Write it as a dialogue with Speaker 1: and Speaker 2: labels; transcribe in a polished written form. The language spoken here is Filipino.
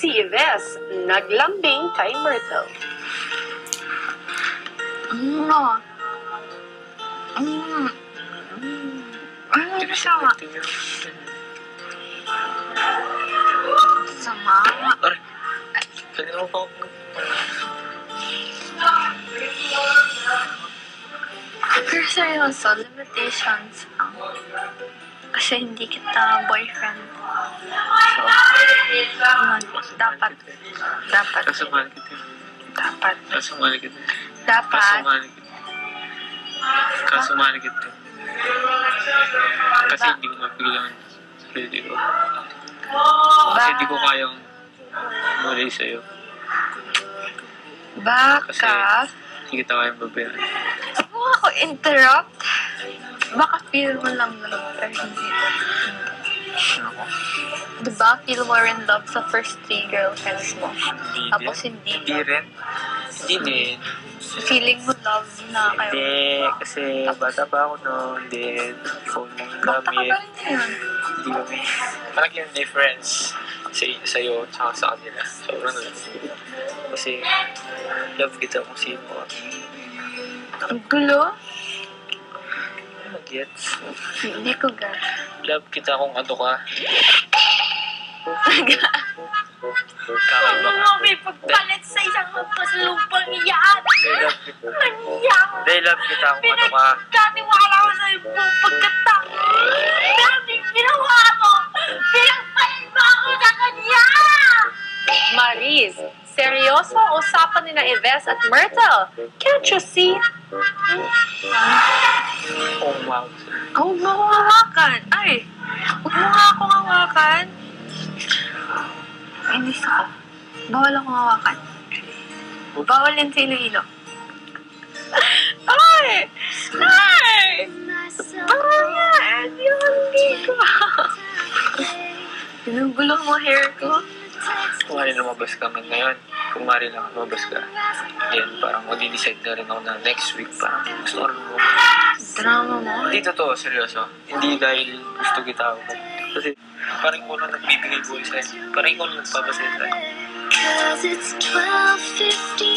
Speaker 1: Si Yves, naglambing kay Myrtle.
Speaker 2: Ano masama? Sama.
Speaker 3: Aray, kanina mo pa ako.
Speaker 2: Pero seryoso, limitations lang. Kasi hindi kita boyfriend. So, yun, dapat.
Speaker 3: Kaso mahal kita.
Speaker 2: Dapat.
Speaker 3: Kaso mahal kita.
Speaker 2: Dapat.
Speaker 3: Kaso mahal kita. Kasi hindi ko mapigilan sa sarili ko. Kasi hindi ko kayang muli sa'yo. Kasi
Speaker 2: Baka,
Speaker 3: hindi kita kayang babayaran.
Speaker 2: huwag mo ako interrupt. Baka feel mo lang love, pero hindi. Ako. Diba? Feel more in love sa first 3 girlfriends mo. Tapos hindi.
Speaker 3: Hindi rin. Hindi din.
Speaker 2: Feeling mo love na kayo.
Speaker 3: Hindi. Kasi bata pa ako noon. Then, phone lang
Speaker 2: Bata ka
Speaker 3: gamit.
Speaker 2: ba rin yun?
Speaker 3: Hindi kami. Parang yung difference sa'yo at sa kanila. Sobrang love. Kasi love kita kung sino ka.
Speaker 2: Ang gulo?
Speaker 3: Gets?
Speaker 2: Hindi ko gets.
Speaker 3: Love kita kung ano ka. Kakaiba ka.
Speaker 2: May pagpalit sa isang pasalupang iyan.
Speaker 3: Hindi, love kita kung ano ka.
Speaker 2: Pinagkatiwala ko sa iyong buong pagkatao. Pero di ginawa mo. Pinagpalit mo ako sa kanya.
Speaker 1: Maris, seryoso ang usapan ni na Yves at Myrtle. Can't you see?
Speaker 3: Oh, wow.
Speaker 2: Huwag mo akong hawakan. Ay, huwag mo nga akong hawakan. Inis ako. Bawal akong hawakan. Bawal yan sa Iloilo. Ay! Ay! Bawal yan! Hindi ko. Pinugulo mo hair ko.
Speaker 3: Kung mali lumabas ka man ngayon, kung mali lang lumabas ka, yan, parang mag-decide na rin ako na next week, parang gusto ko rin lumabas.
Speaker 2: Drama mo?
Speaker 3: Hindi totoo, seryoso. Hindi dahil gusto kita ako. Kasi parang ikaw lang nagbibigay buhay sa'yo. Parang ikaw lang nagpapasaya sa'yo.
Speaker 4: 'Cause it's 12:15